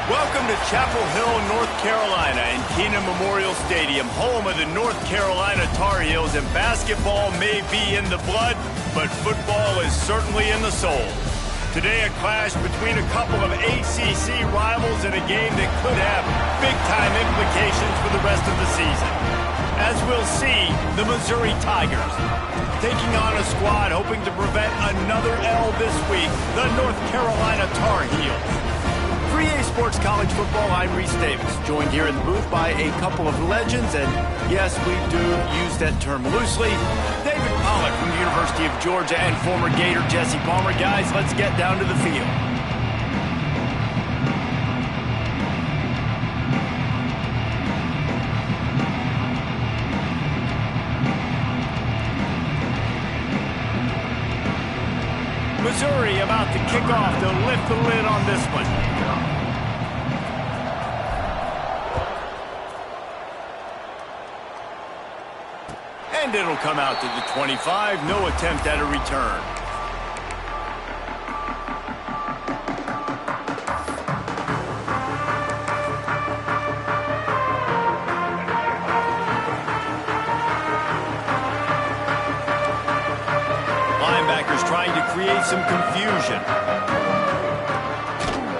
Welcome to Chapel Hill, North Carolina, and Kenan Memorial Stadium, home of the North Carolina Tar Heels. And basketball may be in the blood, but football is certainly in the soul. Today, a clash between a couple of ACC rivals in a game that could have big-time implications for the rest of the season. As we'll see, the Missouri Tigers taking on a squad hoping to prevent another L this week, the North Carolina Tar Heels. For EA Sports College Football, I'm Reese Davis, joined here in the booth by a couple of legends, and yes, we do use that term loosely. David Pollack from the University of Georgia and former Gator Jesse Palmer. Guys, let's get down to the field. Missouri about to kick off to lift the lid on this one. And it'll come out to the 25. No attempt at a return. Linebackers trying to create some confusion.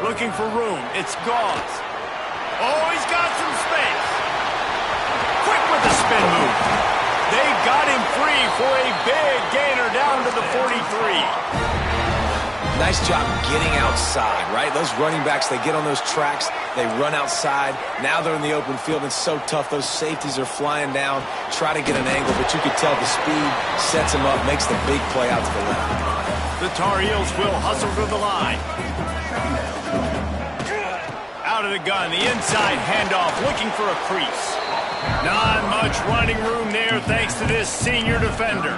Looking for room. It's Gauze. Oh, he's got some space. Quick with the spin move. They got him free for a big gainer down to the 43. Nice job getting outside, right? Those running backs, they get on those tracks, they run outside. Now they're in the open field. It's so tough. Those safeties are flying down, try to get an angle, but you can tell the speed sets him up, makes the big play out to the left. The Tar Heels will hustle to the line. Out of the gun, the inside handoff, looking for a crease. Not much running room there thanks to this senior defender.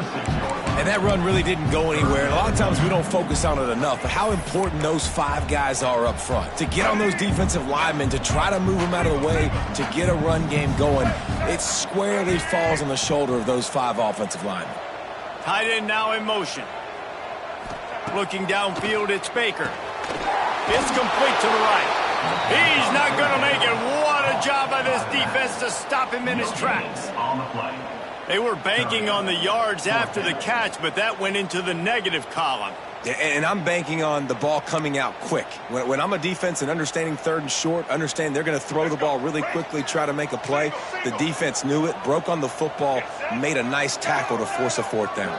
And that run really didn't go anywhere. And a lot of times we don't focus on it enough, but how important those five guys are up front. To get on those defensive linemen, to try to move them out of the way, to get a run game going, it squarely falls on the shoulder of those five offensive linemen. Tight end now in motion. Looking downfield, it's Baker. It's complete to the right. He's not going to make it. What a job by this defense to stop him in his tracks. They were banking on the yards after the catch, but that went into the negative column. And I'm banking on the ball coming out quick. When I'm a defense and understanding third and short, understand they're going to throw the ball really quickly, try to make a play. The defense knew it, broke on the football, made a nice tackle to force a fourth down.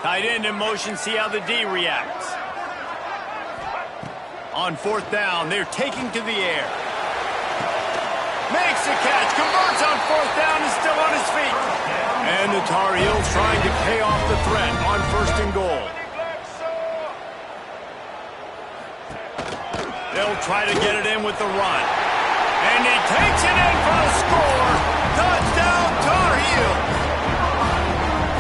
Tight end in motion, see how the D reacts. On fourth down, they're taking to the air. Makes the catch, converts on fourth down, and still on his feet. And the Tar Heels trying to pay off the threat on first and goal. They'll try to get it in with the run. And he takes it in for the score. Touchdown, Tar Heels.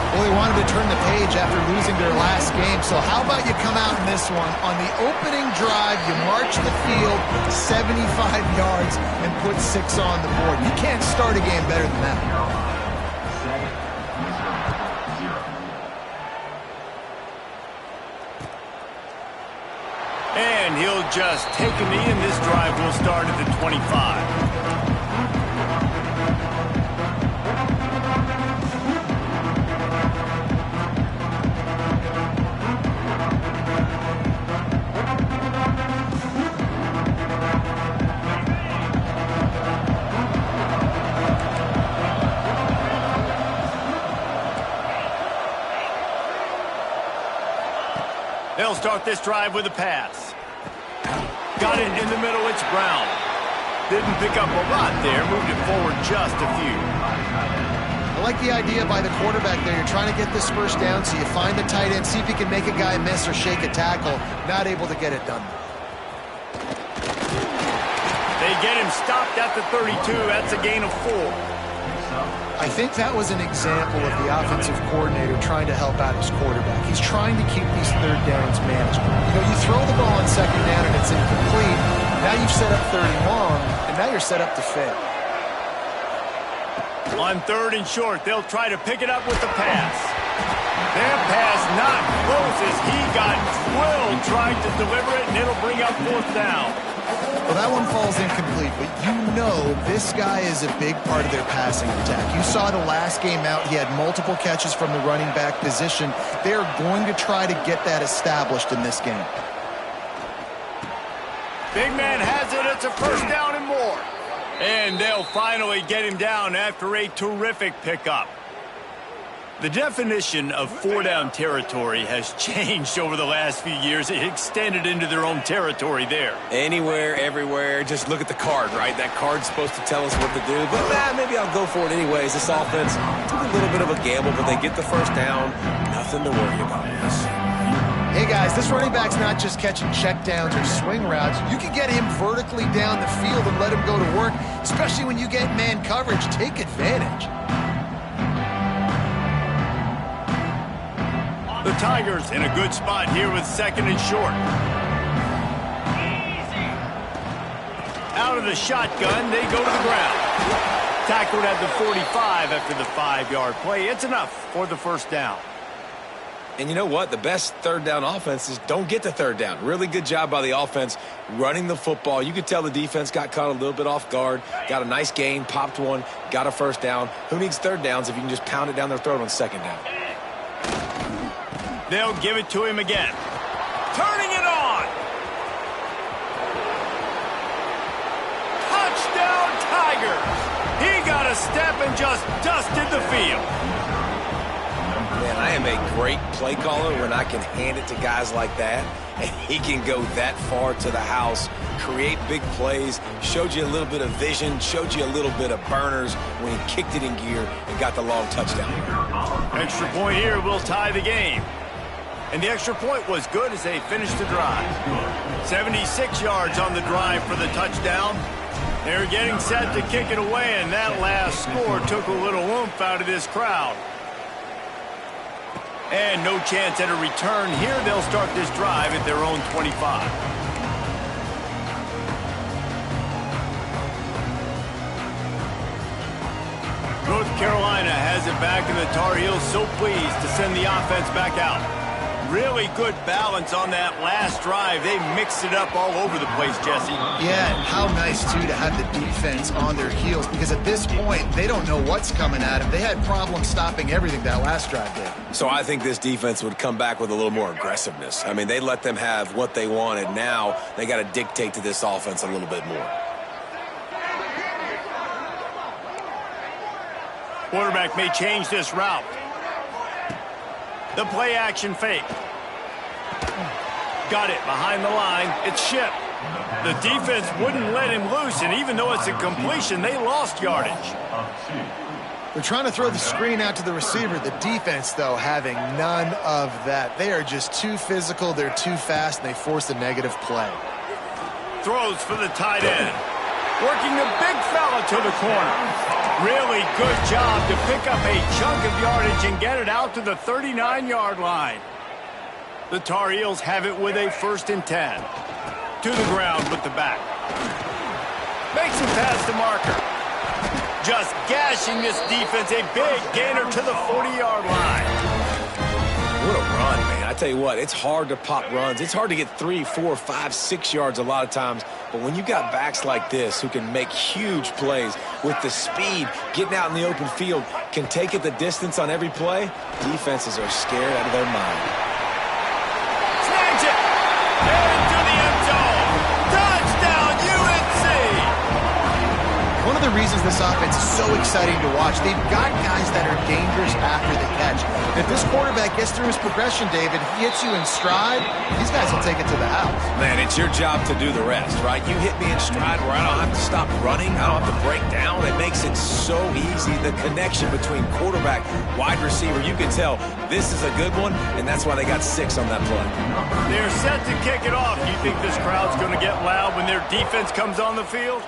Well, they wanted to turn the page after losing their last game, so how about you come out in this one? On the opening drive, you march the field 75 yards and put 6 on the board. You can't start a game better than that. And he'll just take a knee, and this drive will start at the 25. They'll start this drive with a pass. Got it in the middle, it's Brown. Didn't pick up a lot there, moved it forward just a few. I like the idea by the quarterback there. You're trying to get this first down, so you find the tight end, see if you can make a guy miss or shake a tackle. Not able to get it done. They get him stopped at the 32. That's a gain of 4. I think that was an example of the offensive coordinator trying to help out his quarterback. He's trying to keep these third downs manageable. You know, you throw the ball on second down and it's incomplete. Now you've set up third and long, and now you're set up to fail. On third and short, they'll try to pick it up with the pass. Their pass not close as he got drilled trying to deliver it, and it'll bring up fourth down. Well, that one falls incomplete, but you know this guy is a big part of their passing attack. You saw the last game out, he had multiple catches from the running back position. They're going to try to get that established in this game. Big man has it. It's a first down and more. And they'll finally get him down after a terrific pickup. The definition of four-down territory has changed over the last few years. It extended into their own territory there. Anywhere, everywhere, just look at the card, right? That card's supposed to tell us what to do, but maybe I'll go for it anyways. This offense took a little bit of a gamble, but they get the first down. Nothing to worry about. Hey guys, this running back's not just catching checkdowns or swing routes. You can get him vertically down the field and let him go to work, especially when you get man coverage. Take advantage. The Tigers in a good spot here with second and short. Out of the shotgun, they go to the ground. Tackled at the 45 after the 5-yard play. It's enough for the first down. And you know what? The best third down offenses don't get to third down. Really good job by the offense running the football. You could tell the defense got caught a little bit off guard. Got a nice gain, popped one, got a first down. Who needs third downs if you can just pound it down their throat on second down? They'll give it to him again. Turning it on. Touchdown Tigers. He got a step and just dusted the field. Man, I am a great play caller when I can hand it to guys like that, and he can go that far to the house, create big plays, showed you a little bit of vision, showed you a little bit of burners when he kicked it in gear and got the long touchdown. Extra point here will tie the game. And the extra point was good as they finished the drive. 76 yards on the drive for the touchdown. They're getting set to kick it away, and that last score took a little oomph out of this crowd. And no chance at a return here. They'll start this drive at their own 25. North Carolina has it back, and the Tar Heels so pleased to send the offense back out. Really good balance on that last drive. They mixed it up all over the place, Jesse. Yeah, and how nice, too, to have the defense on their heels, because at this point, they don't know what's coming at them. They had problems stopping everything that last drive did. So I think this defense would come back with a little more aggressiveness. I mean, they let them have what they wanted. Now they got to dictate to this offense a little bit more. Quarterback may change this route. The play action fake. Got it behind the line. It's Shipp. The defense wouldn't let him loose, and even though it's a completion, they lost yardage. They're trying to throw the screen out to the receiver. The defense, though, having none of that. They are just too physical. They're too fast, and they force a negative play. Throws for the tight end. Working the big fella to the corner. Really good job to pick up a chunk of yardage and get it out to the 39-yard line. The Tar Heels have it with a 1st and 10. To the ground with the back. Makes him pass the marker. Just gashing this defense. A big gainer to the 40-yard line. What a run, man. I tell you what, it's hard to pop runs. It's hard to get 3, 4, 5, 6 yards a lot of times. But when you got backs like this who can make huge plays with the speed, getting out in the open field, can take it the distance on every play, defenses are scared out of their mind. Snags it! Into the end zone! Touchdown, UNC! One of the reasons this offense is so exciting to watch, they've got guys that are dangerous after the catch. If this quarterback gets through his progression, David, he hits you in stride, these guys will take it to the house. Man, it's your job to do the rest, right? You hit me in stride where I don't have to stop running. I don't have to break down. It makes it so easy. The connection between quarterback, wide receiver, you can tell this is a good one, and that's why they got 6 on that play. They're set to kick it off. You think this crowd's going to get loud when their defense comes on the field?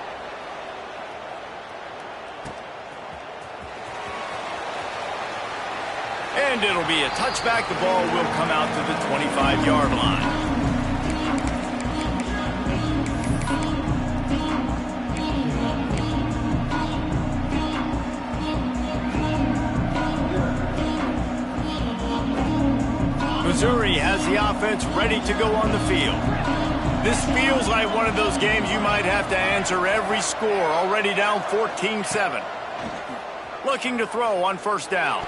And it'll be a touchback. The ball will come out to the 25-yard line. Missouri has the offense ready to go on the field. This feels like one of those games you might have to answer every score. Already down 14-7. Looking to throw on first down.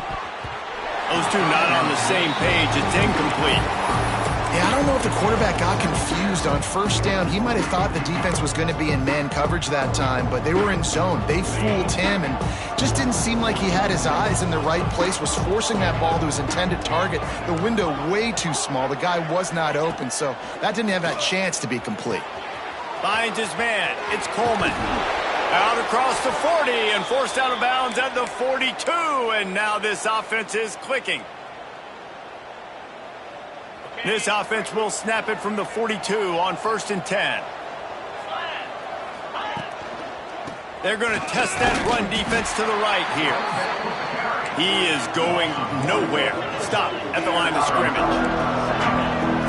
Those two not on the same page. It's incomplete. Yeah, I don't know if the quarterback got confused on first down. He might have thought the defense was going to be in man coverage that time, but they were in zone. They fooled him and just didn't seem like he had his eyes in the right place, was forcing that ball to his intended target. The window way too small. The guy was not open, so that didn't have that chance to be complete. Finds his man. It's Coleman. Out across the 40 and forced out of bounds at the 42, and now this offense is clicking. This offense will snap it from the 42 on 1st and 10. They're going to test that run defense to the right here. He is going nowhere. Stop at the line of scrimmage.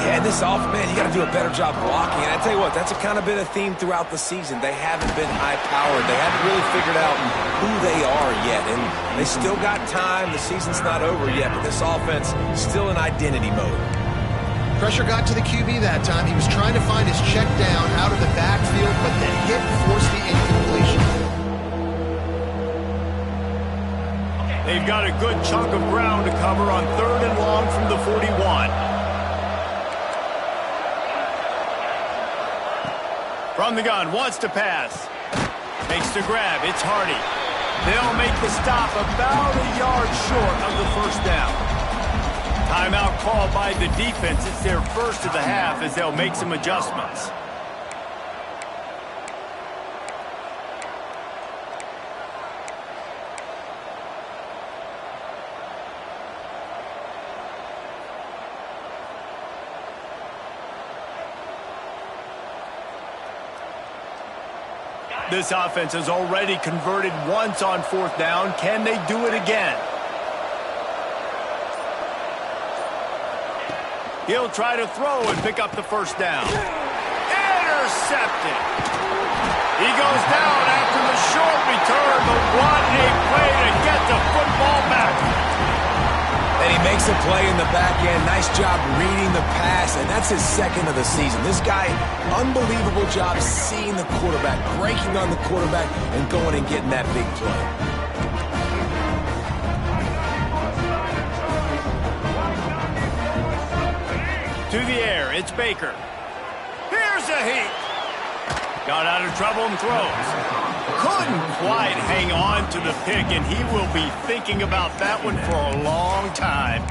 Yeah, and this man, you got to do a better job blocking. And I tell you what, that's kind of been a theme throughout the season. They haven't been high-powered. They haven't really figured out who they are yet. And they still got time. The season's not over yet, but this offense still in identity mode. Pressure got to the QB that time. He was trying to find his check down out of the backfield, but the hit forced the incompletion. They've got a good chunk of ground to cover on 3rd and long from the 41. From the gun, wants to pass. Makes the grab, it's Hardy. They'll make the stop about a yard short of the first down. Timeout called by the defense. It's their first of the half as they'll make some adjustments. This offense has already converted once on 4th down. Can they do it again? He'll try to throw and pick up the first down. Intercepted. He goes down after the short return, but what a play to get the football back. And he makes a play in the back end. Nice job reading the pass, and that's his 2nd of the season. This guy, unbelievable job seeing the quarterback, breaking on the quarterback, and going and getting that big play. To the air, it's Baker. Here's a heat. Got out of trouble and throws. Couldn't quite hang on to the pick, and he will be thinking about that one for a long time.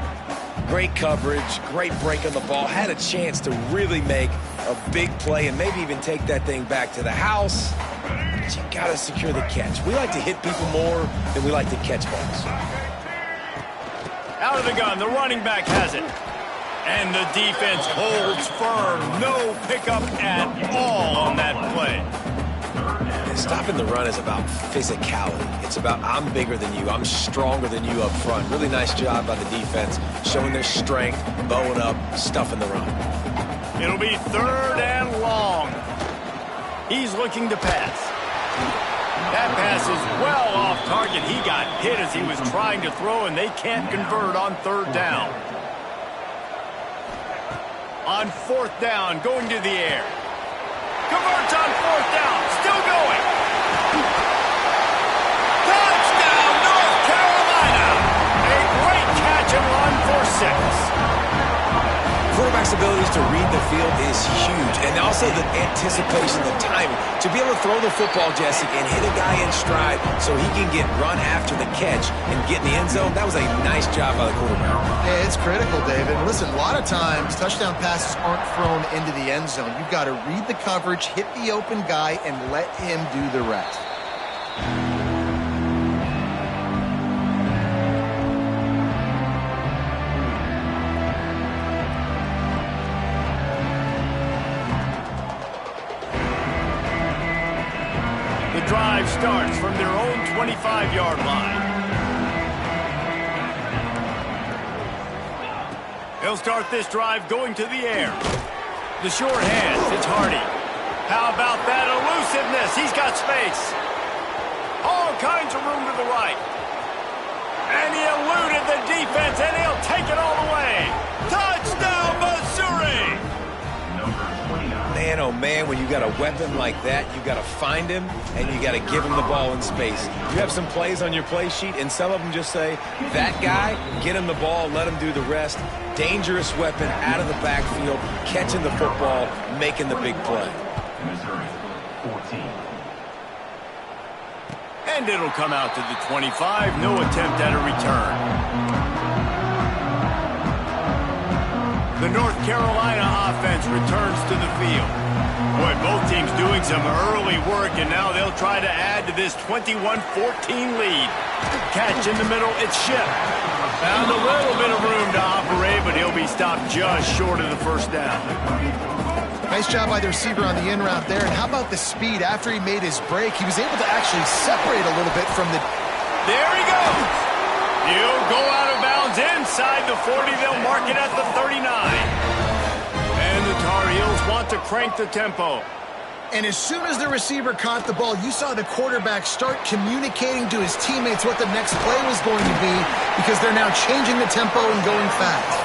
Great coverage, great break on the ball. Had a chance to really make a big play and maybe even take that thing back to the house. But you got to secure the catch. We like to hit people more than we like to catch balls. Out of the gun, the running back has it. And the defense holds firm. No pickup at all on that play. Stopping the run is about physicality. It's about I'm bigger than you. I'm stronger than you up front. Really nice job by the defense, showing their strength, bowing up, stuffing the run. It'll be 3rd and long. He's looking to pass. That pass is well off target. He got hit as he was trying to throw, and they can't convert on 3rd down. On 4th down, going to the air. Converts on 4th down, still going. Touchdown, North Carolina! A great catch and run for 6. Quarterback's abilities to read the field is huge, and also the anticipation, the timing. To be able to throw the football, Jesse, and hit a guy in stride so he can get run after the catch and get in the end zone, that was a nice job by the quarterback. Yeah, it's critical, David. Listen, a lot of times touchdown passes aren't thrown into the end zone. You've got to read the coverage, hit the open guy, and let him do the rest. Drive starts from their own 25-yard line. He'll start this drive going to the air. The short hands, it's Hardy. How about that elusiveness? He's got space. All kinds of room to the right. And he eluded the defense, and he'll take it all the way. Touchdown, Missouri! Man, oh man, when you got a weapon like that, you got to find him and you got to give him the ball in space. You have some plays on your play sheet, and some of them just say, that guy, get him the ball, let him do the rest. Dangerous weapon out of the backfield, catching the football, making the big play. Missouri, 14. And it'll come out to the 25. No attempt at a return. The North Carolina offense returns to the field. Boy, both teams doing some early work, and now they'll try to add to this 21-14 lead. Catch in the middle, it's Shipp. Found a little bit of room to operate, but he'll be stopped just short of the first down. Nice job by the receiver on the in route there. And how about the speed after he made his break? He was able to actually separate a little bit from the... There he goes. He'll go out of bounds inside the 40. They'll mark it at the 39. And the Tar Heels want to crank the tempo. And as soon as the receiver caught the ball, you saw the quarterback start communicating to his teammates what the next play was going to be, because they're now changing the tempo and going fast.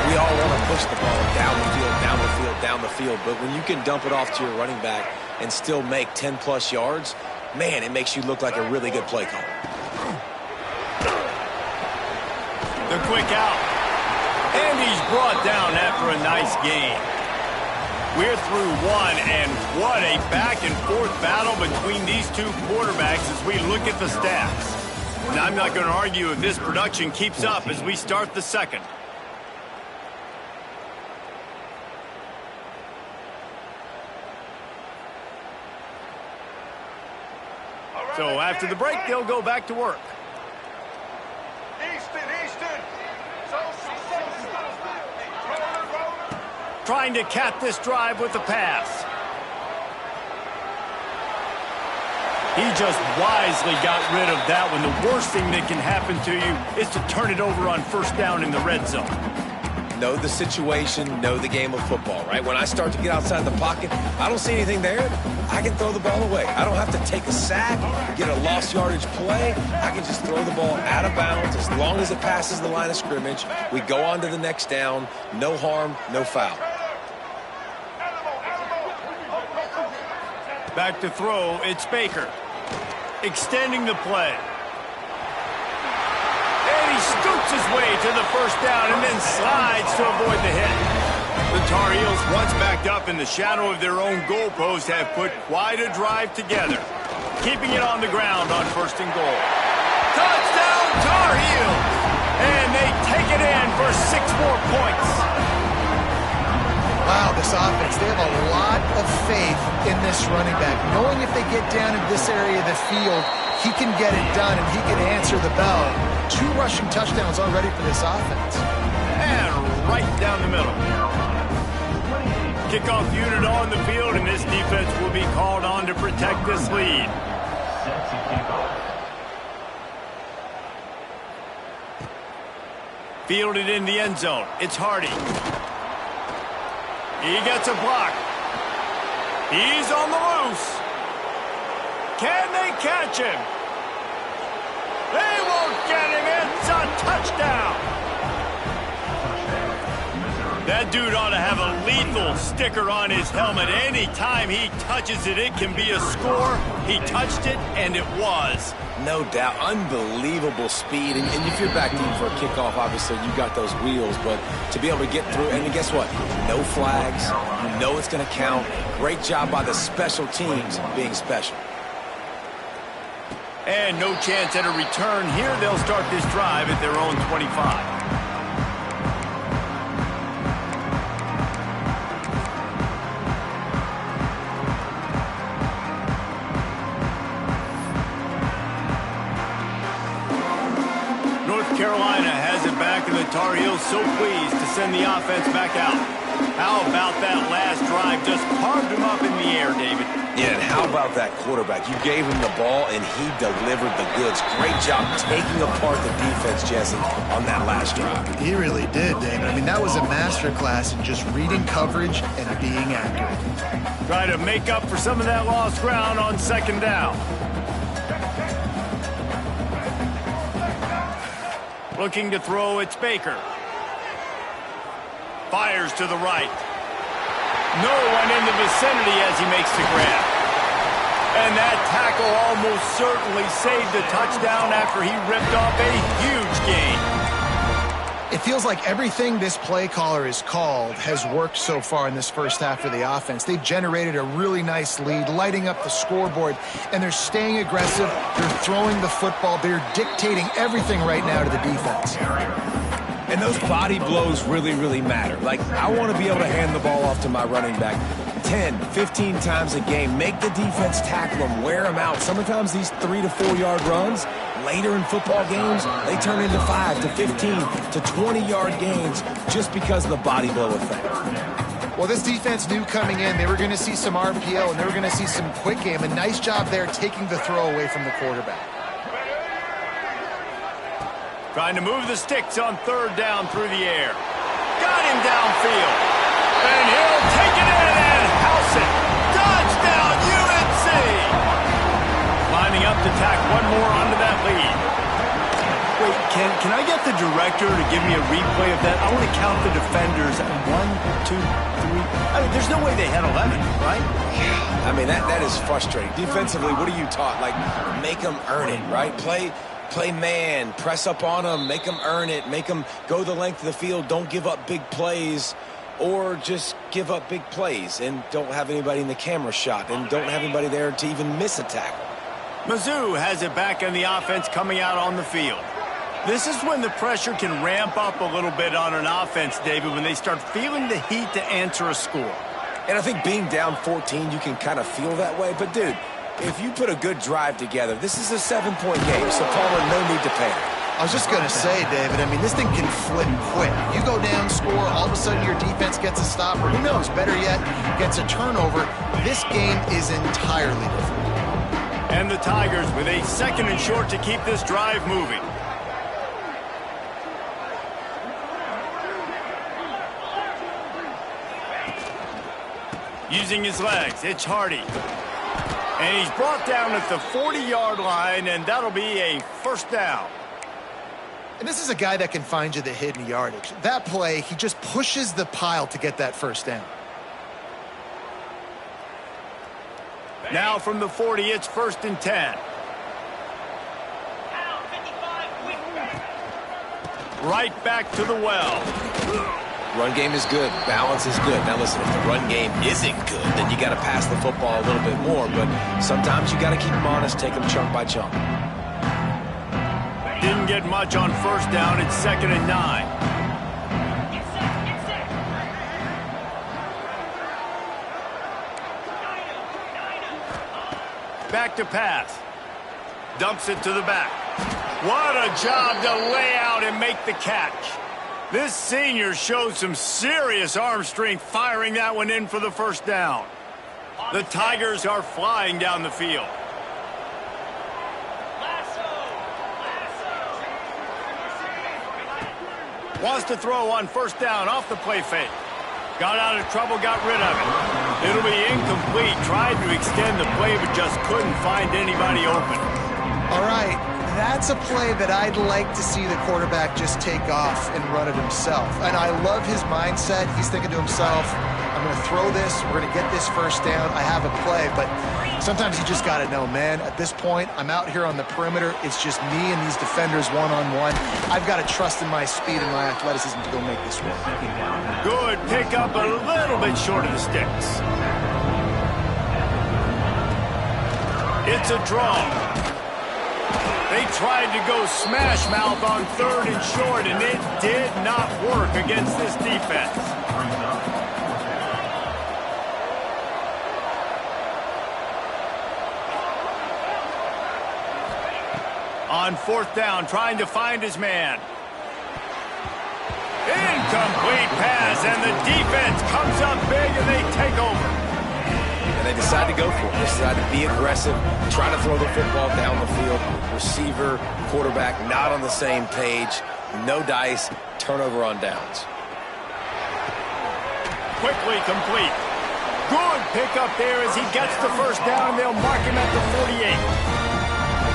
We all want to push the ball down the field, down the field, down the field. But when you can dump it off to your running back and still make 10-plus yards, man, it makes you look like a really good play caller. The quick out. And he's brought down after a nice gain. We're through one, and what a back-and-forth battle between these two quarterbacks as we look at the stats. And I'm not going to argue if this production keeps up as we start the second. So after the break, they'll go back to work. Trying to cap this drive with the pass. He just wisely got rid of that one. The worst thing that can happen to you is to turn it over on first down in the red zone. Know the situation, know the game of football, right? When I start to get outside the pocket, I don't see anything there, I can throw the ball away. I don't have to take a sack, get a lost yardage play. I can just throw the ball out of bounds as long as it passes the line of scrimmage. We go on to the next down. No harm, no foul. Back to throw, it's Baker. Extending the play. And he scoots his way to the first down and then slides to avoid the hit. The Tar Heels, once backed up in the shadow of their own goalpost, have put quite a drive together. Keeping it on the ground on first and goal. Touchdown, Tar Heels! And they take it in for 6 more points. Wow, this offense, they have a lot of faith in this running back. Knowing if they get down in this area of the field, he can get it done and he can answer the bell. 2 rushing touchdowns already for this offense. And right down the middle. Kickoff unit on the field, and this defense will be called on to protect this lead. Fielded in the end zone. It's Hardy. He gets a block. He's on the loose. Can they catch him? They won't get him. It's a touchdown. That dude ought to have a lethal sticker on his helmet. Anytime he touches it, it can be a score. He touched it, and it was. No doubt. Unbelievable speed. And if you're back deep for a kickoff, obviously you got those wheels. But to be able to get through, and guess what? No flags. You know it's going to count. Great job by the special teams being special. And no chance at a return here. They'll start this drive at their own 25. Carolina has it back, and the Tar Heels so pleased to send the offense back out. How about that last drive? Just carved him up in the air, David. Yeah, and how about that quarterback? You gave him the ball, and he delivered the goods. Great job taking apart the defense, Jesse, on that last drive. He really did, David. I mean, that was a masterclass in just reading coverage and being accurate. Try to make up for some of that lost ground on second down. Looking to throw, it's Baker. Fires to the right. No one in the vicinity as he makes the grab. And that tackle almost certainly saved a touchdown after he ripped off a huge gain. It feels like everything this play caller has called has worked so far in this first half of the offense. They've generated a really nice lead, lighting up the scoreboard, and they're staying aggressive. They're throwing the football. They're dictating everything right now to the defense. And those body blows really, really matter. Like, I want to be able to hand the ball off to my running back 10, 15 times a game. Make the defense tackle them, wear them out. Sometimes these 3 to 4 yard runs, later in football games, they turn into 5 to 15 to 20-yard gains just because of the body blow effect. Well, this defense knew coming in they were going to see some RPO and they were going to see some quick game. A nice job there taking the throw away from the quarterback. Trying to move the sticks on third down through the air. Got him downfield. And he'll take it in and house it. Touchdown, UNC! Lining up to tack one more onto that lead. Wait, can I get the director to give me a replay of that? I want to count the defenders. 1, 2, 3. I mean, there's no way they had 11, right? Yeah, I mean, that is frustrating. Defensively, what are you taught? Like, make them earn it, right? Play man, press up on them, make them earn it, make them go the length of the field, don't give up big plays, or just give up big plays and don't have anybody in the camera shot and don't have anybody there to even miss a tackle. Mizzou has it back in the offense coming out on the field. This is when the pressure can ramp up a little bit on an offense, David, when they start feeling the heat to answer a score. And I think being down 14, you can kind of feel that way, but dude, if you put a good drive together, this is a 7-point game, so Palmer, no need to panic. I was just going to say, David, I mean, this thing can flip quick. You go down, score, all of a sudden your defense gets a stop, or who knows, better yet, gets a turnover. This game is entirely different. And the Tigers with a 2nd and short to keep this drive moving. Using his legs, it's Hardy. And he's brought down at the 40-yard line, and that'll be a first down. And this is a guy that can find you the hidden yardage. That play, he just pushes the pile to get that first down. Now from the 40, it's 1st and 10. Right back to the well. Run game is good. Balance is good. Now listen, if the run game isn't good, then you got to pass the football a little bit more. But sometimes you got to keep them honest, take them chunk by chunk. Didn't get much on first down. It's 2nd and 9. Back to pass. Dumps it to the back. What a job to lay out and make the catch. This senior showed some serious arm strength firing that one in for the first down. The Tigers are flying down the field. Wants to throw on first down off the play fake. Got out of trouble, got rid of it. It'll be incomplete. Tried to extend the play, but just couldn't find anybody open. All right. That's a play that I'd like to see the quarterback just take off and run it himself. And I love his mindset. He's thinking to himself, I'm going to throw this. We're going to get this first down. I have a play. But sometimes you just got to know, man, at this point, I'm out here on the perimeter. It's just me and these defenders one-on-one. I've got to trust in my speed and my athleticism to go make this work. Good pickup, a little bit short of the sticks. It's a draw. They tried to go smash mouth on 3rd and short, and it did not work against this defense. On 4th down, trying to find his man. Incomplete pass, and the defense comes up big, and they take over. And they decide to go for it. They decide to be aggressive, try to throw the football down the field. Receiver, quarterback, not on the same page. No dice, turnover on downs. Quickly complete. Good pickup there as he gets the first down, and they'll mark him at the 48.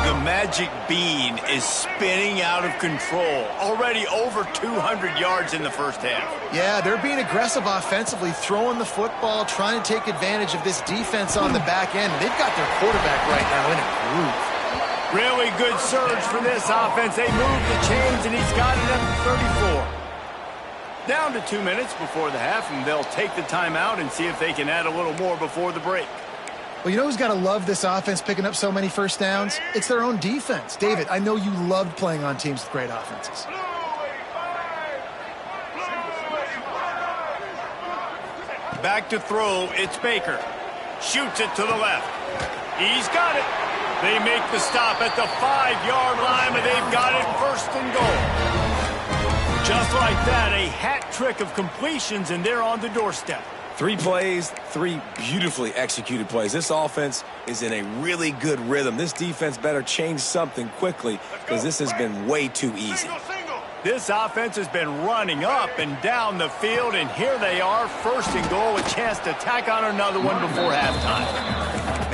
The magic bean is spinning out of control. Already over 200 yards in the first half. Yeah, they're being aggressive offensively, throwing the football, trying to take advantage of this defense on the back end. They've got their quarterback right now in a groove. Really good surge for this offense. They move the chains, and he's got it at the 34. Down to 2 minutes before the half, and they'll take the timeout and see if they can add a little more before the break. Well, you know who's got to love this offense picking up so many first downs? It's their own defense. David, I know you loved playing on teams with great offenses. Back to throw, it's Baker. Shoots it to the left. He's got it. They make the stop at the 5-yard line, but they've got it first and goal. Just like that, a hat trick of completions, and they're on the doorstep. 3 plays, 3 beautifully executed plays. This offense is in a really good rhythm. This defense better change something quickly because this has been way too easy. This offense has been running up and down the field, and here they are, first and goal, a chance to tack on another one before halftime.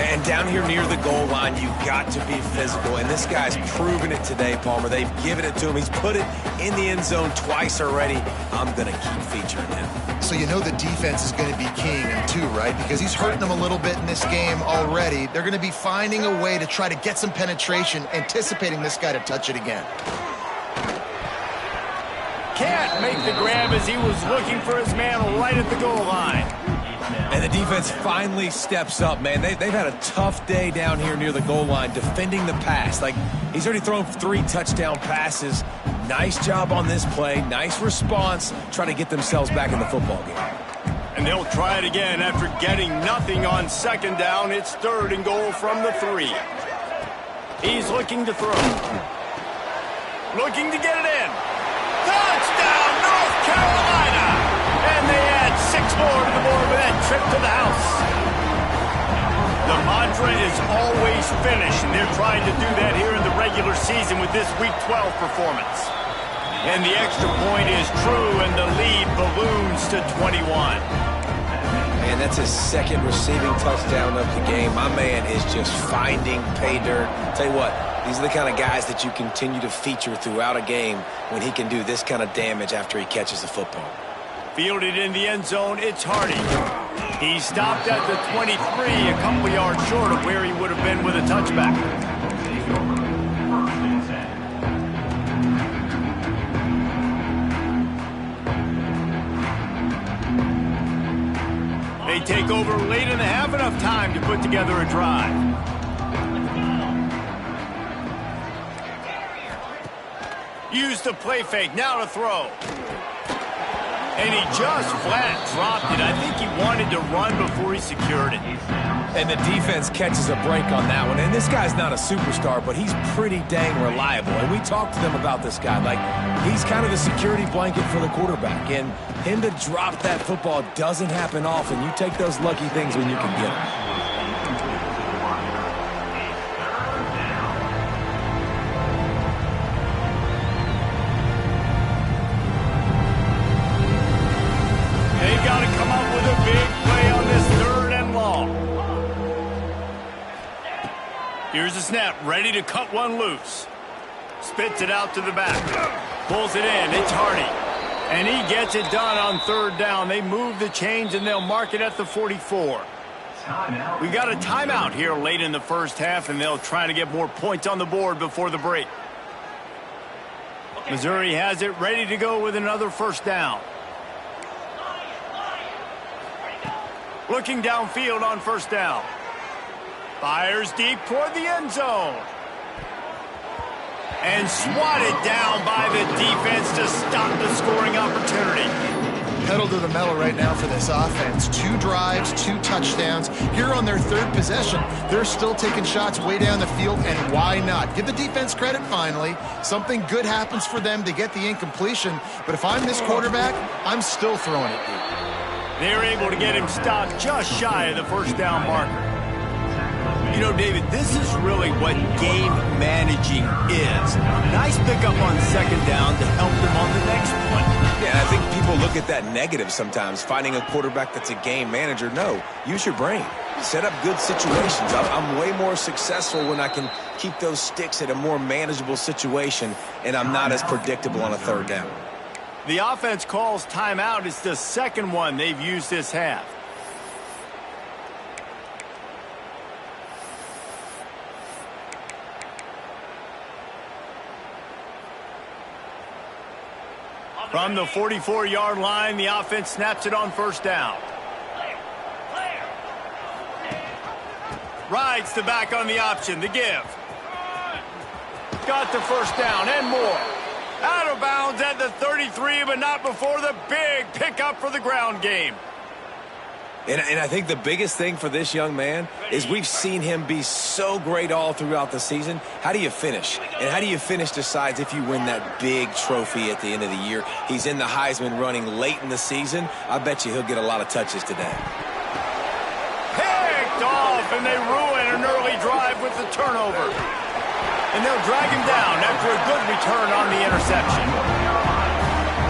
And down here near the goal line, you've got to be physical, and this guy's proven it today, Palmer. They've given it to him. He's put it in the end zone twice already. I'm going to keep featuring him. So you know the defense is going to be keying him too, right? Because he's hurting them a little bit in this game already. They're going to be finding a way to try to get some penetration, anticipating this guy to touch it again. Can't make the grab as he was looking for his man right at the goal line. And the defense finally steps up, man. They've had a tough day down here near the goal line defending the pass. Like, he's already thrown 3 touchdown passes. Nice job on this play. Nice response. Trying to get themselves back in the football game. And they'll try it again after getting nothing on second down. It's 3rd and goal from the 3. He's looking to throw. Looking to get it in. Touchdown, North Carolina! And they add 6 more to the board with that trip to the house. The mantra is always finish, and they're trying to do that here in the regular season with this Week 12 performance. And the extra point is true, and the lead balloons to 21. Man, that's his 2nd receiving touchdown of the game. My man is just finding pay dirt. Tell you what, these are the kind of guys that you continue to feature throughout a game when he can do this kind of damage after he catches the football. Fielded in the end zone, it's Hardy. He stopped at the 23, a couple yards short of where he would have been with a touchback. They take over late in the half, enough time to put together a drive. Use the play fake, now to throw. And he just flat dropped it. I think he wanted to run before he secured it. And the defense catches a break on that one. And this guy's not a superstar, but he's pretty dang reliable. And we talked to them about this guy. Like, he's kind of the security blanket for the quarterback. And him to drop that football doesn't happen often. You take those lucky things when you can get them. Here's the snap, ready to cut one loose. Spits it out to the back. Pulls it in, it's Hardy. And he gets it done on 3rd down. They move the chains, and they'll mark it at the 44. We got a timeout here late in the first half, and they'll try to get more points on the board before the break. Missouri has it ready to go with another 1st down. Looking downfield on 1st down. Fires deep toward the end zone. And swatted down by the defense to stop the scoring opportunity. Pedal to the metal right now for this offense. 2 drives, 2 touchdowns. Here on their 3rd possession, they're still taking shots way down the field, and why not? Give the defense credit finally. Something good happens for them to get the incompletion, but if I'm this quarterback, I'm still throwing it deep. They're able to get him stopped just shy of the 1st down marker. You know, David, this is really what game managing is. Nice pickup on 2nd down to help them on the next one. Yeah, I think people look at that negative sometimes, finding a quarterback that's a game manager. No, use your brain. set up good situations. I'm way more successful when I can keep those sticks at a more manageable situation, and I'm not as predictable on a third down. The offense calls timeout. It's the second one they've used this half. From the 44-yard line, the offense snaps it on first down. Rides the back on the option, the give. Got the first down and more. Out of bounds at the 33, but not before the big pickup for the ground game. And I think the biggest thing for this young man is we've seen him be so great all throughout the season. How do you finish? And how do you finish decides if you win that big trophy at the end of the year. He's in the Heisman running late in the season. I bet you he'll get a lot of touches today. Picked off, and they ruin an early drive with the turnover. And they'll drag him down after a good return on the interception.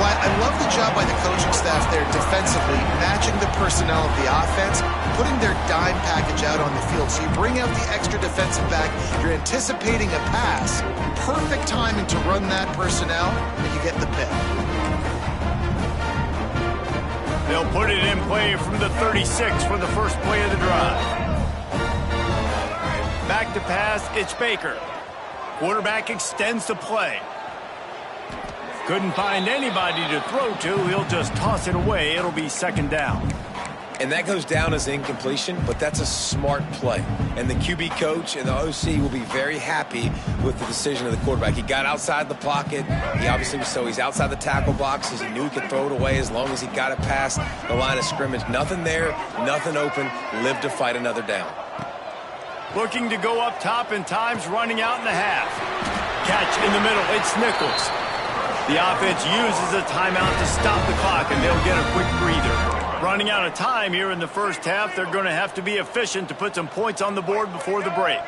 Well, I love the job by the coaching staff there defensively, matching the personnel of the offense, putting their dime package out on the field. So you bring out the extra defensive back, you're anticipating a pass, perfect timing to run that personnel, and you get the pick. They'll put it in play from the 36 for the first play of the drive. Back to pass, it's Baker. Quarterback extends the play. Couldn't find anybody to throw to. He'll just toss it away. It'll be second down. And that goes down as incompletion, but that's a smart play. And the QB coach and the OC will be very happy with the decision of the quarterback. He got outside the pocket. He obviously was he's outside the tackle boxes. He knew he could throw it away as long as he got it past the line of scrimmage. Nothing there, nothing open. Live to fight another down. Looking to go up top, and time's running out in the half. Catch in the middle. It's Nichols. The offense uses a timeout to stop the clock, and they'll get a quick breather. Running out of time here in the first half. They're going to have to be efficient to put some points on the board before the break.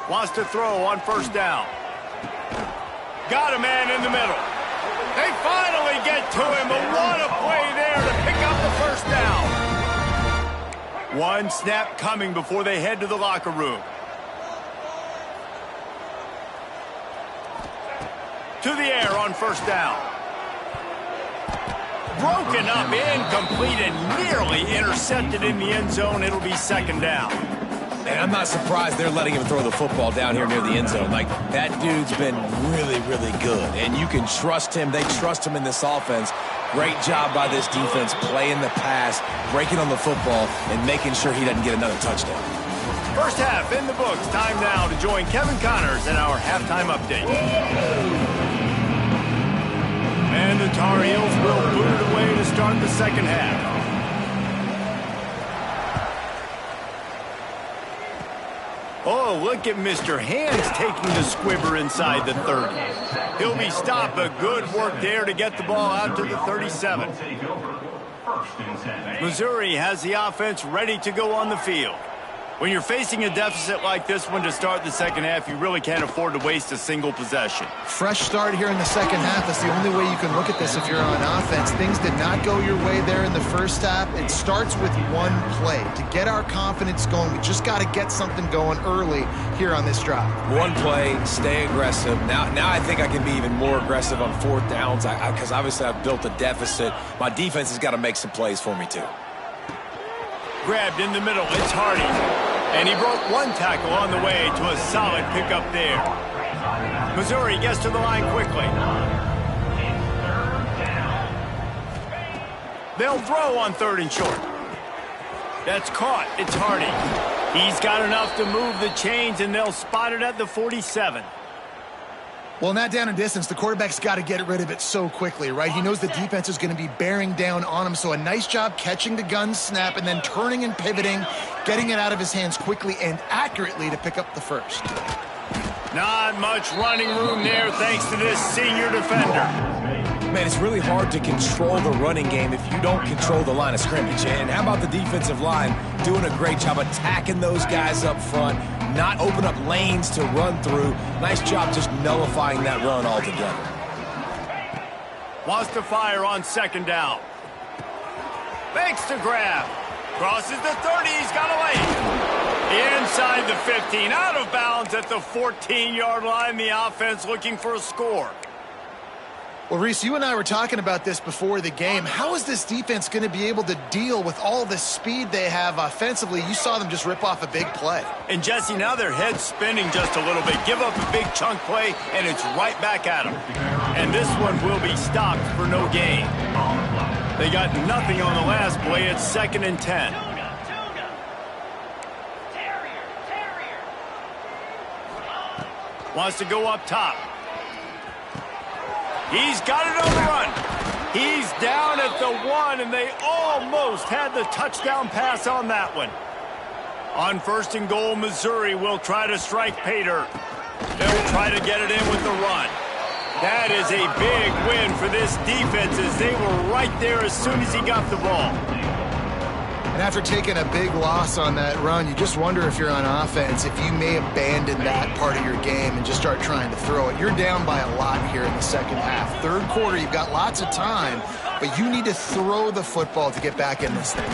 Wants to throw on first down. Got a man in the middle. They finally get to him, but what a play there to pick up the first down. One snap coming before they head to the locker room. To the air on first down. Broken up, incomplete, and nearly intercepted in the end zone. It'll be second down. And I'm not surprised they're letting him throw the football down here near the end zone. Like, that dude's been really, really good. And you can trust him. They trust him in this offense. Great job by this defense playing the pass, breaking on the football, and making sure he doesn't get another touchdown. First half in the books. Time now to join Kevin Connors in our halftime update. And the Tar Heels will boot it away to start the second half. Oh, look at Mr. Hands taking the squibber inside the 30. He'll be stopped, but good work there to get the ball out to the 37. Missouri has the offense ready to go on the field. When you're facing a deficit like this one to start the second half, you really can't afford to waste a single possession. Fresh start here in the second half. That's the only way you can look at this if you're on offense. Things did not go your way there in the first half. It starts with one play. To get our confidence going, we just got to get something going early here on this drive. One play, stay aggressive. Now I think I can be even more aggressive on fourth downs because obviously I've built a deficit. My defense has got to make some plays for me too. Grabbed in the middle, it's Hardy. And he broke one tackle on the way to a solid pickup there. Missouri gets to the line quickly. They'll throw on third and short. That's caught. It's Hardy. He's got enough to move the chains, and they'll spot it at the 47. Well, in that down and distance, the quarterback's got to get rid of it so quickly, right? He knows the defense is going to be bearing down on him, so a nice job catching the gun snap and then turning and pivoting, getting it out of his hands quickly and accurately to pick up the first. Not much running room there thanks to this senior defender. Man, it's really hard to control the running game if you don't control the line of scrimmage. And how about the defensive line doing a great job attacking those guys up front, not open up lanes to run through. Nice job just nullifying that run altogether. Wants to fire on second down. Makes the grab. Crosses the 30. He's got away. Inside the 15. Out of bounds at the 14-yard line. The offense looking for a score. Well, Reese, you and I were talking about this before the game. How is this defense going to be able to deal with all the speed they have offensively? You saw them just rip off a big play. And, Jesse, now their head's spinning just a little bit. Give up a big chunk play, and it's right back at them. And this one will be stopped for no gain. They got nothing on the last play. It's 2nd and 10. Wants to go up top. He's got it on the run. He's down at the 1, and they almost had the touchdown pass on that one. On 1st and goal, Missouri will try to strike Pater. They'll try to get it in with the run. That is a big win for this defense as they were right there as soon as he got the ball. And after taking a big loss on that run, you just wonder if you're on offense, if you may abandon that part of your game and just start trying to throw it. You're down by a lot here in the second half. Third quarter, you've got lots of time, but you need to throw the football to get back in this thing.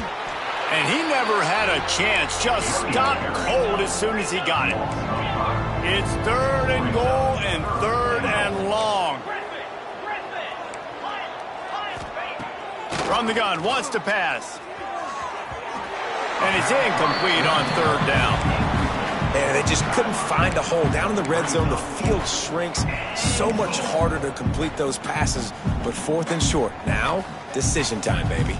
And he never had a chance. Just stopped cold as soon as he got it. It's 3rd and goal and 3rd and long. From the gun, wants to pass. And it's incomplete on 3rd down. And they just couldn't find a hole. Down in the red zone, the field shrinks. So much harder to complete those passes. But 4th and short. Now, decision time, baby.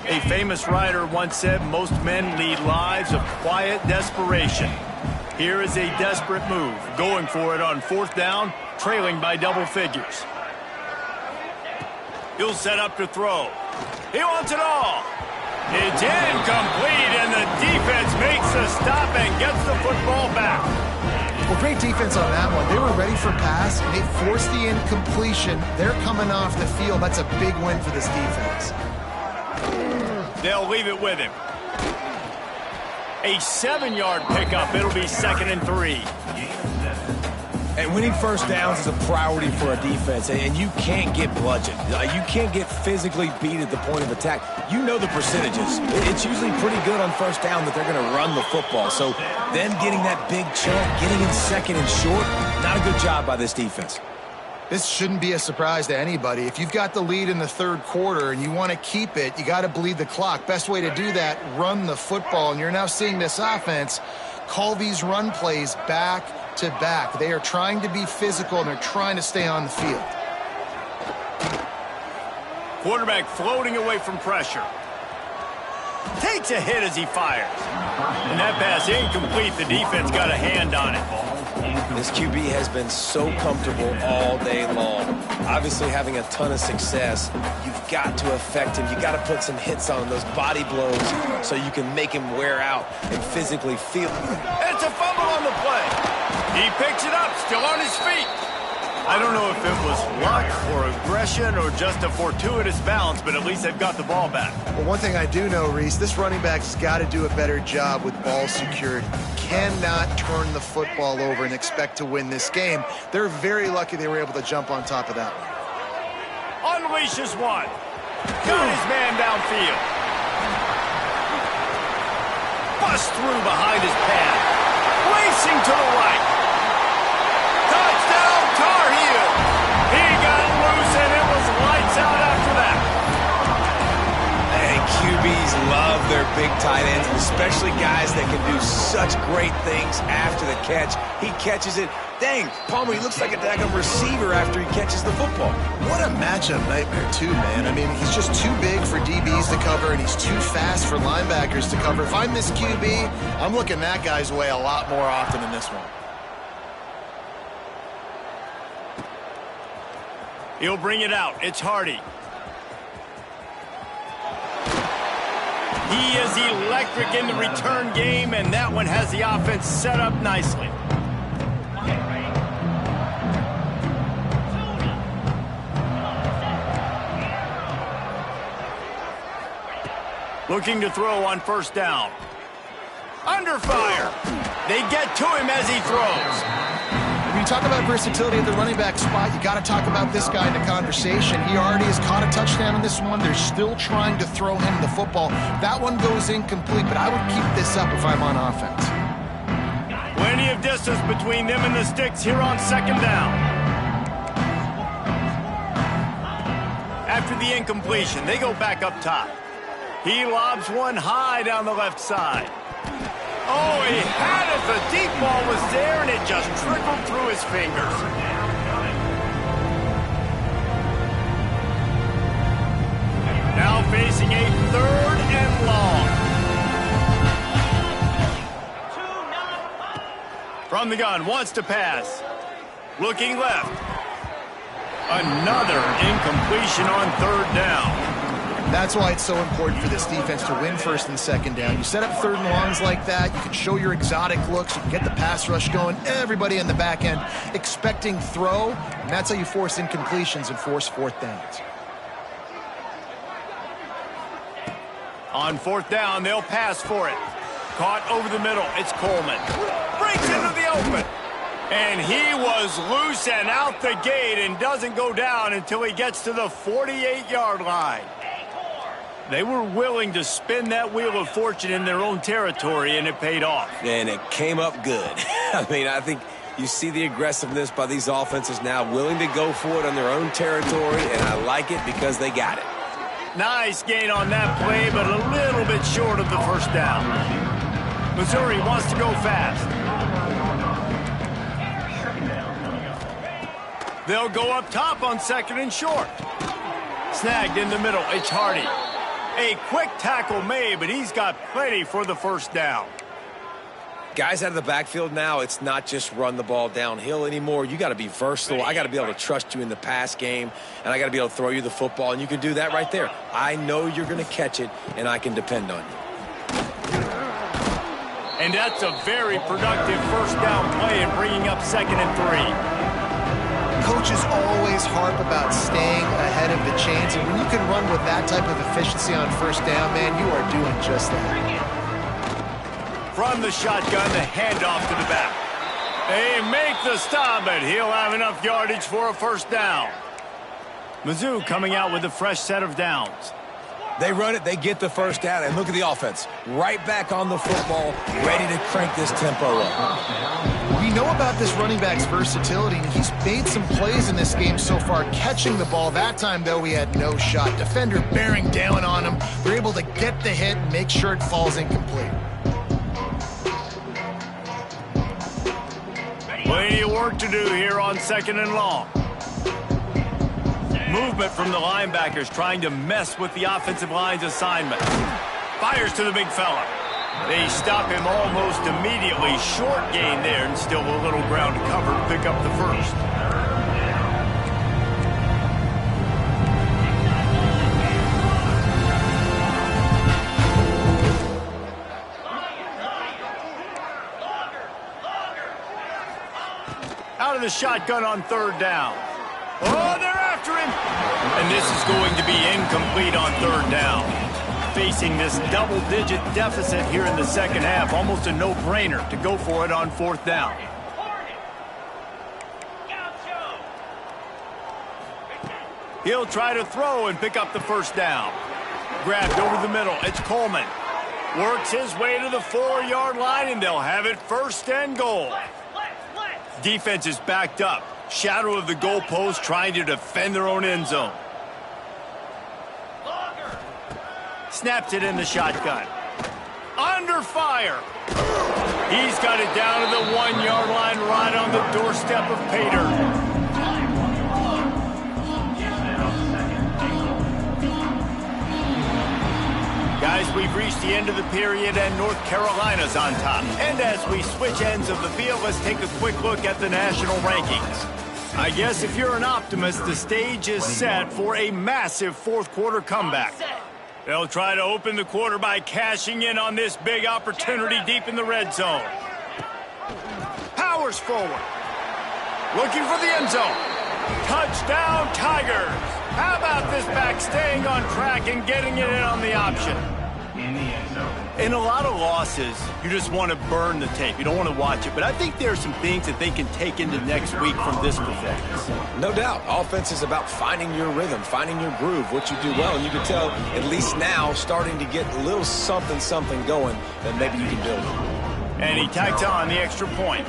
A famous writer once said, most men lead lives of quiet desperation. Here is a desperate move. Going for it on 4th down, trailing by double figures. He'll set up to throw. He wants it all. It's incomplete, and the defense makes the stop and gets the football back. Well, great defense on that one. They were ready for pass, and they forced the incompletion. They're coming off the field. That's a big win for this defense. They'll leave it with him. A 7-yard pickup. It'll be 2nd and 3. And winning first downs is a priority for a defense, and you can't get bludgeoned. You can't get physically beat at the point of attack. You know the percentages. It's usually pretty good on first down that they're going to run the football. So them getting that big chunk, getting in 2nd and short, not a good job by this defense. This shouldn't be a surprise to anybody. If you've got the lead in the 3rd quarter and you want to keep it, you got to bleed the clock. Best way to do that, run the football. And you're now seeing this offense call these run plays back to back. They are trying to be physical, and they're trying to stay on the field. Quarterback floating away from pressure. Takes a hit as he fires. And that pass incomplete. The defense got a hand on it. This QB has been so comfortable all day long. Obviously having a ton of success. You've got to affect him. You've got to put some hits on him, those body blows, so you can make him wear out and physically feel. It's a fumble on the play. He picks it up, still on his feet. I don't know if it was luck or aggression or just a fortuitous bounce, but at least they've got the ball back. Well, one thing I do know, Reese, this running back's got to do a better job with ball security. You cannot turn the football over and expect to win this game. They're very lucky they were able to jump on top of that one. Unleashes one. Got his man downfield. Bust through behind his pad. Racing to the right. Touchdown, Tar Heel. He got loose, and it was lights out after that. And QBs love their big tight ends, especially guys that can do such great things after the catch. He catches it. Dang, Palmer, he looks like a daggum receiver after he catches the football. What a matchup nightmare, too, man. I mean, he's just too big for DBs to cover, and he's too fast for linebackers to cover. If I'm this QB, I'm looking that guy's way a lot more often than this one. He'll bring it out. It's Hardy. He is electric in the return game, and that one has the offense set up nicely. Looking to throw on first down. Under fire. They get to him as he throws. When you talk about versatility at the running back spot, you got to talk about this guy in the conversation. He already has caught a touchdown in this one. They're still trying to throw him the football. That one goes incomplete, but I would keep this up if I'm on offense. Plenty of distance between them and the sticks here on second down. After the incompletion, they go back up top. He lobs one high down the left side. Oh, he had it. The deep ball was there, and it just trickled through his fingers. Now facing a 3rd and long. From the gun, wants to pass. Looking left. Another incompletion on 3rd down. That's why it's so important for this defense to win 1st and 2nd down. You set up 3rd and longs like that, you can show your exotic looks, you can get the pass rush going, everybody in the back end expecting throw, and that's how you force incompletions and force 4th downs. On 4th down, they'll pass for it. Caught over the middle, it's Coleman. Breaks into the open. And he was loose and out the gate and doesn't go down until he gets to the 48-yard line. They were willing to spin that wheel of fortune in their own territory, and it paid off. And it came up good. I mean, I think you see the aggressiveness by these offenses now, willing to go for it on their own territory, and I like it because they got it. Nice gain on that play, but a little bit short of the 1st down. Missouri wants to go fast. They'll go up top on 2nd and short. Snagged in the middle, it's Hardy. A quick tackle made, but he's got plenty for the 1st down. Guys out of the backfield now, it's not just run the ball downhill anymore. You got to be versatile. I got to be able to trust you in the pass game, and I got to be able to throw you the football, and you can do that right there. I know you're going to catch it, and I can depend on you. And that's a very productive 1st down play and bringing up 2nd and 3. Coaches always harp about staying ahead of the chains, and when you can run with that type of efficiency on 1st down, man, you are doing just that. From the shotgun, the handoff to the back. They make the stop, but he'll have enough yardage for a 1st down. Mizzou coming out with a fresh set of downs. They run it, they get the 1st down, and look at the offense. Right back on the football, ready to crank this tempo up. We know about this running back's versatility, and he's made some plays in this game so far, catching the ball. That time, though, he had no shot. Defender bearing down on him. They're able to get the hit and make sure it falls incomplete. Plenty of work to do here on 2nd and long. Movement from the linebackers trying to mess with the offensive line's assignment. Fires to the big fella. They stop him almost immediately. Short gain there, and still a little ground to cover to pick up the 1st. Out of the shotgun on 3rd down. Oh, they're after him. And this is going to be incomplete on 3rd down. Facing this double-digit deficit here in the 2nd half, almost a no-brainer to go for it on 4th down. He'll try to throw and pick up the 1st down. Grabbed over the middle, it's Coleman. Works his way to the 4-yard line, and they'll have it 1st and goal. Defense is backed up. Shadow of the goalpost, trying to defend their own end zone. Snaps it in the shotgun. Under fire. He's got it down to the 1-yard line, right on the doorstep of Pater. Guys, we've reached the end of the period, and North Carolina's on top. And as we switch ends of the field, let's take a quick look at the national rankings. I guess if you're an optimist, the stage is set for a massive 4th-quarter comeback. They'll try to open the quarter by cashing in on this big opportunity deep in the red zone. Powers forward. Looking for the end zone. Touchdown, Tigers. How about this back staying on track and getting it in on the option? In a lot of losses, you just want to burn the tape. You don't want to watch it. But I think there are some things that they can take into next week from this performance. No doubt. Offense is about finding your rhythm, finding your groove, what you do well. And you can tell, at least now, starting to get a little something going that maybe you can build. And he tacks on the extra point.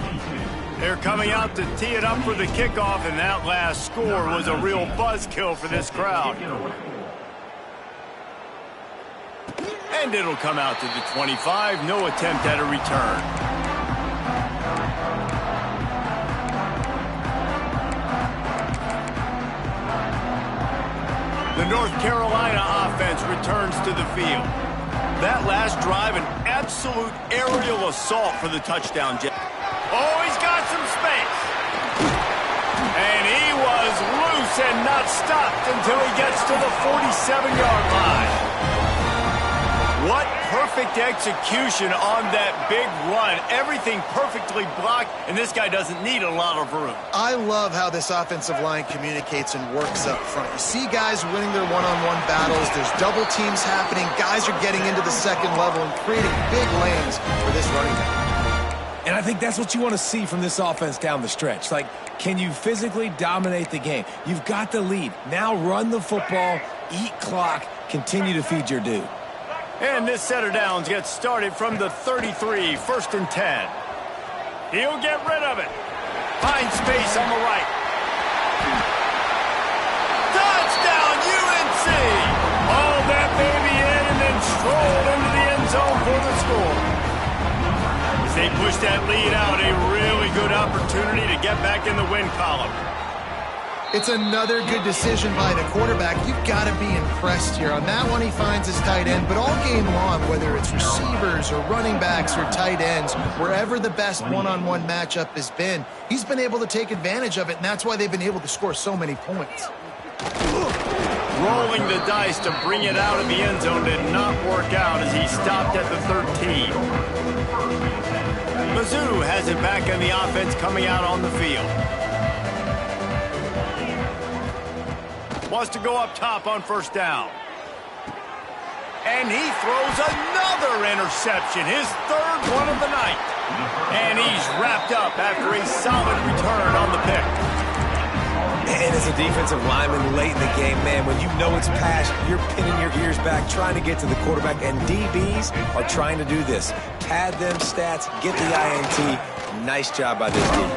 They're coming out to tee it up for the kickoff, and that last score was a real buzzkill for this crowd. And it'll come out to the 25. No attempt at a return. The North Carolina offense returns to the field. That last drive, an absolute aerial assault for the touchdown. Oh, he's got some space. And he was loose and not stopped until he gets to the 47-yard line. What perfect execution on that big run. Everything perfectly blocked, and this guy doesn't need a lot of room. I love how this offensive line communicates and works up front. You see guys winning their one-on-one battles. There's double teams happening. Guys are getting into the second level and creating big lanes for this running back. And I think that's what you want to see from this offense down the stretch. Like, can you physically dominate the game? You've got the lead. Now run the football, eat clock, continue to feed your dude. And this set of downs gets started from the 33, 1st and 10. He'll get rid of it. Finds space on the right. Touchdown, UNC! Hauled that baby in and then strolled into the end zone for the score. As they push that lead out, a really good opportunity to get back in the win column. It's another good decision by the quarterback. You've got to be impressed here. On that one, he finds his tight end, but all game long, whether it's receivers or running backs or tight ends, wherever the best one-on-one matchup has been, he's been able to take advantage of it, and that's why they've been able to score so many points. Rolling the dice to bring it out of the end zone did not work out as he stopped at the 13. Mizzou has it back on the offense coming out on the field. Wants to go up top on 1st down. And he throws another interception, his 3rd one of the night. And he's wrapped up after a solid return on the pick. And as a defensive lineman late in the game, man, when you know it's past, you're pinning your ears back, trying to get to the quarterback. And DBs are trying to do this. Pad them stats, get the INT. Nice job by this team.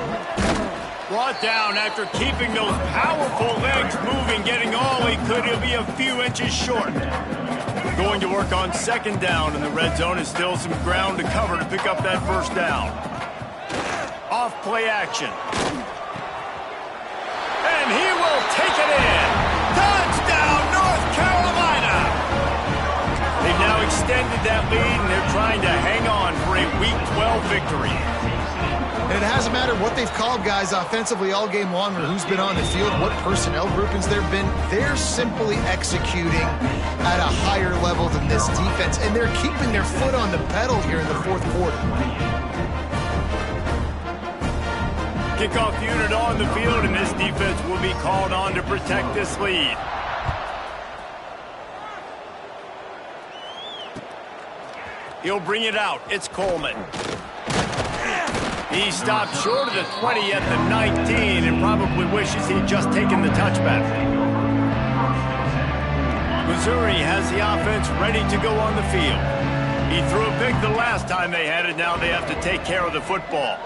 Brought down after keeping those powerful legs moving, getting all he could. He'll be a few inches short. Going to work on 2nd down in the red zone, and still some ground to cover to pick up that 1st down. Off play action. And he will take it in. Touchdown, North Carolina! They've now extended that lead, and they're trying to hang on for a Week 12 victory. And it hasn't mattered what they've called guys offensively all game long or who's been on the field, what personnel groupings there have been. They're simply executing at a higher level than this defense, and they're keeping their foot on the pedal here in the 4th quarter. Kickoff unit on the field, and this defense will be called on to protect this lead. He'll bring it out. It's Coleman. He stopped short of the 20 at the 19 and probably wishes he'd just taken the touchback. Missouri has the offense ready to go on the field. He threw a pick the last time they had it. Now they have to take care of the football.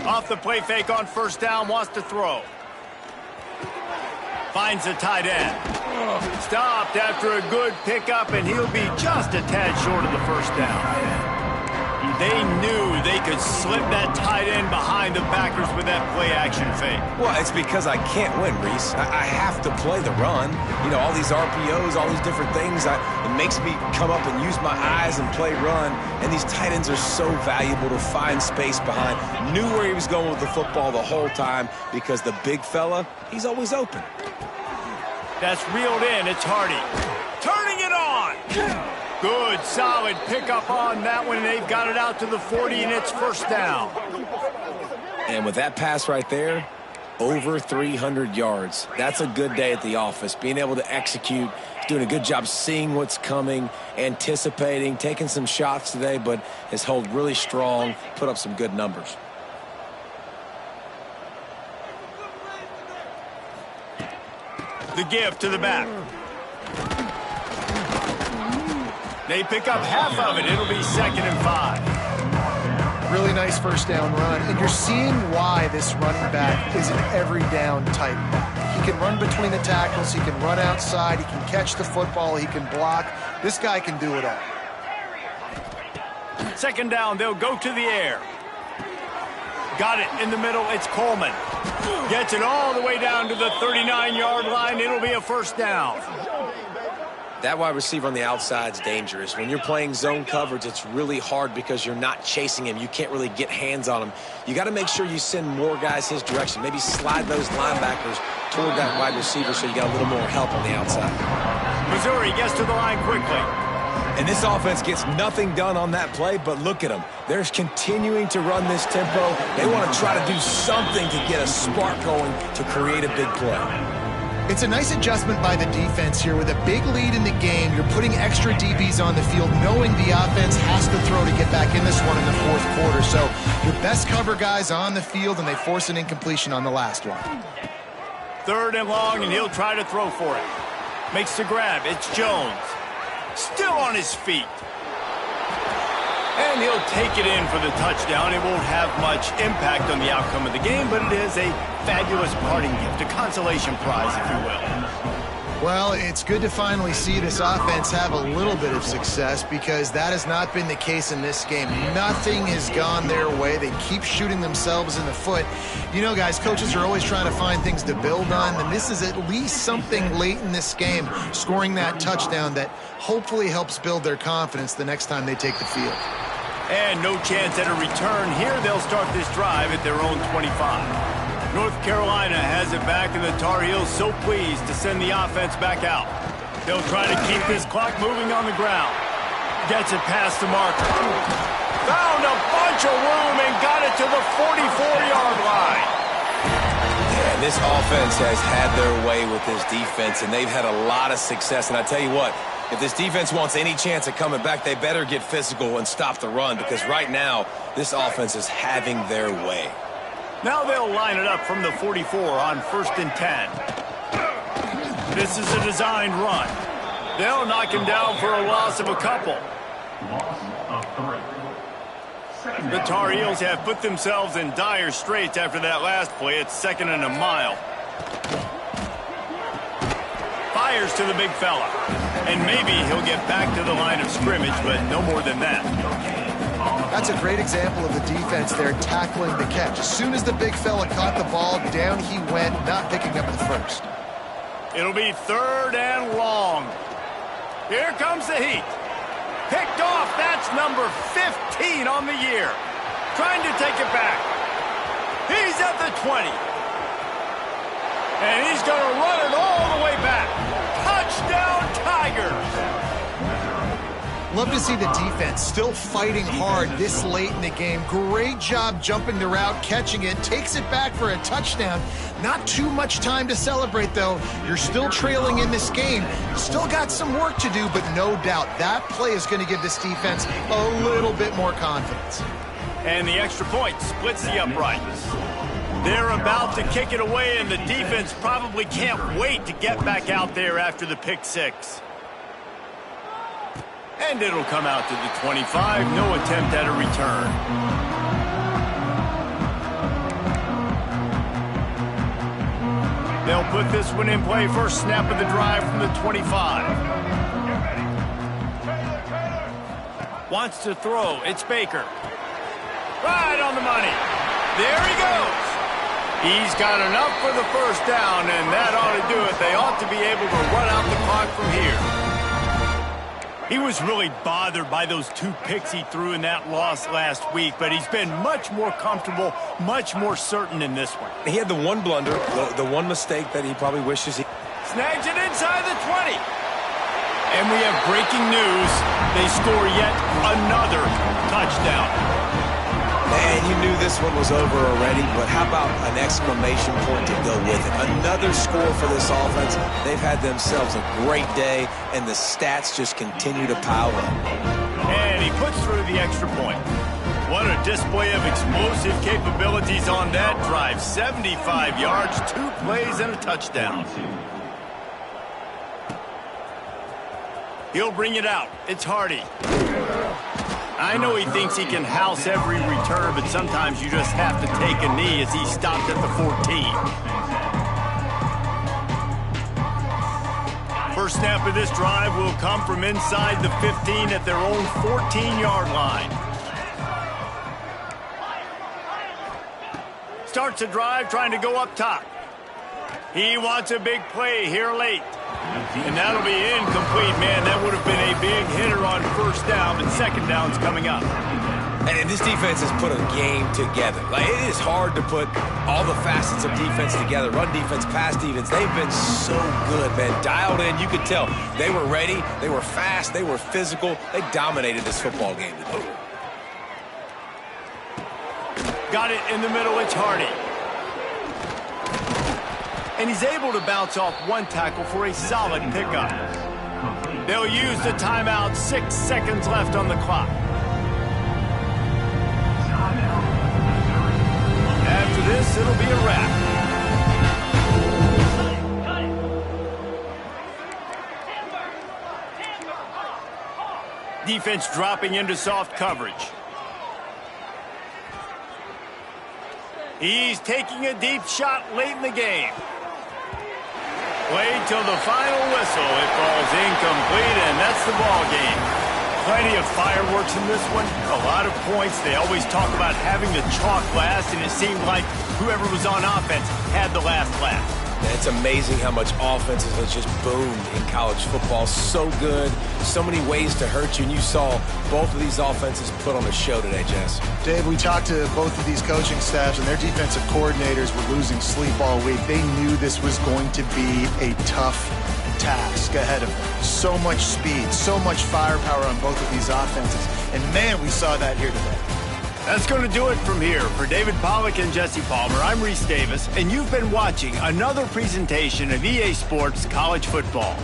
Off the play fake on 1st down, wants to throw. Finds the tight end. Stopped after a good pickup, and he'll be just a tad short of the 1st down. They knew they could slip that tight end behind the backers with that play-action fake. Well, it's because I can't win, Reese. I have to play the run. You know, all these RPOs, all these different things, it makes me come up and use my eyes and play run. And these tight ends are so valuable to find space behind. Knew where he was going with the football the whole time because the big fella, he's always open. That's reeled in. It's Hardy. Turning it on. Good, solid pickup on that one. They've got it out to the 40, and it's 1st down. And with that pass right there, over 300 yards. That's a good day at the office, being able to execute doing a good job seeing what's coming, anticipating, taking some shots today, but has held really strong, put up some good numbers. The give to the back. They pick up half of it. It'll be 2nd and 5. Really nice first down run, and you're seeing why this running back is an every down type back. He can run between the tackles, he can run outside, he can catch the football, he can block. This guy can do it all. 2nd down, they'll go to the air. Got it in the middle, it's Coleman. Gets it all the way down to the 39-yard line. It'll be a 1st down. That wide receiver on the outside is dangerous. When you're playing zone coverage, it's really hard because you're not chasing him. You can't really get hands on him. You got to make sure you send more guys his direction. Maybe slide those linebackers toward that wide receiver so you got a little more help on the outside. Missouri gets to the line quickly. And this offense gets nothing done on that play, but look at them. They're continuing to run this tempo. They want to try to do something to get a spark going to create a big play. It's a nice adjustment by the defense here. With a big lead in the game, you're putting extra DBs on the field, knowing the offense has to throw to get back in this one in the 4th quarter. So your best cover guys on the field, and they force an incompletion on the last one. 3rd and long, and he'll try to throw for it. Makes the grab. It's Jones. Still on his feet. And he'll take it in for the touchdown. It won't have much impact on the outcome of the game, but it is a fabulous parting gift, a consolation prize, if you will. Well, it's good to finally see this offense have a little bit of success, because that has not been the case in this game. Nothing has gone their way. They keep shooting themselves in the foot. You know, guys, coaches are always trying to find things to build on, and this is at least something late in this game, scoring that touchdown that hopefully helps build their confidence the next time they take the field. And no chance at a return here. They'll start this drive at their own 25. North Carolina has it back, and the Tar Heels so pleased to send the offense back out. They'll try to keep this clock moving on the ground. Gets it past the marker. Found a bunch of room and got it to the 44-yard line. Yeah, this offense has had their way with this defense, and they've had a lot of success. And I tell you what, if this defense wants any chance at coming back, they better get physical and stop the run, because right now, this offense is having their way. Now they'll line it up from the 44 on 1st and 10. This is a designed run. They'll knock him down for a loss of a couple. Loss of 3. The Tar Heels have put themselves in dire straits after that last play. It's 2nd and a mile. Fires to the big fella. And maybe he'll get back to the line of scrimmage, but no more than that. That's a great example of the defense there tackling the catch. As soon as the big fella caught the ball, down he went, not picking up the first. It'll be 3rd and long. Here comes the heat. Picked off. That's number 15 on the year. Trying to take it back. He's at the 20. And he's going to run it all the way back. Touchdown, Tigers. Love to see the defense still fighting hard this late in the game. Great job jumping the route, catching it, takes it back for a touchdown. Not too much time to celebrate, though. You're still trailing in this game. Still got some work to do, but no doubt that play is going to give this defense a little bit more confidence. And the extra point splits the uprights. They're about to kick it away, and the defense probably can't wait to get back out there after the pick six. And it'll come out to the 25. No attempt at a return. They'll put this one in play. First snap of the drive from the 25. Wants to throw. It's Baker. Right on the money. There he goes. He's got enough for the first down, and that ought to do it. They ought to be able to run out the clock from here. He was really bothered by those two picks he threw in that loss last week, but he's been much more comfortable, much more certain in this one. He had the one blunder, the one mistake that he probably wishes he... Snags it inside the 20. And we have breaking news. They score yet another touchdown. And you knew this one was over already, but how about an exclamation point to go with it? Another score for this offense. They've had themselves a great day, and the stats just continue to pile up. And he puts through the extra point. What a display of explosive capabilities on that drive. 75 yards, 2 plays, and a touchdown. He'll bring it out. It's Hardy. I know he thinks he can house every return, but sometimes you just have to take a knee as he stopped at the 14. First snap of this drive will come from inside the 15 at their own 14-yard line. Starts a drive trying to go up top. He wants a big play here late. And that'll be incomplete, man. That would have been a big hitter on first down, but second down's coming up. And this defense has put a game together. Like, it is hard to put all the facets of defense together. Run defense, pass defense. They've been so good, man. Dialed in, you could tell. They were ready. They were fast. They were physical. They dominated this football game today. Got it in the middle. It's Hardy. And he's able to bounce off one tackle for a solid pickup. They'll use the timeout. 6 seconds left on the clock. After this, it'll be a wrap. Defense dropping into soft coverage. He's taking a deep shot late in the game. Played till the final whistle. It falls incomplete, and that's the ball game. Plenty of fireworks in this one. A lot of points. They always talk about having the chalk last, and it seemed like whoever was on offense had the last laugh. And it's amazing how much offenses have just boomed in college football. So good, so many ways to hurt you, and you saw both of these offenses put on a show today, Jess. Dave, we talked to both of these coaching staffs, and their defensive coordinators were losing sleep all week. They knew this was going to be a tough task ahead of them. So much speed, so much firepower on both of these offenses. And, man, we saw that here today. That's going to do it from here. For David Pollack and Jesse Palmer, I'm Reese Davis, and you've been watching another presentation of EA Sports College Football.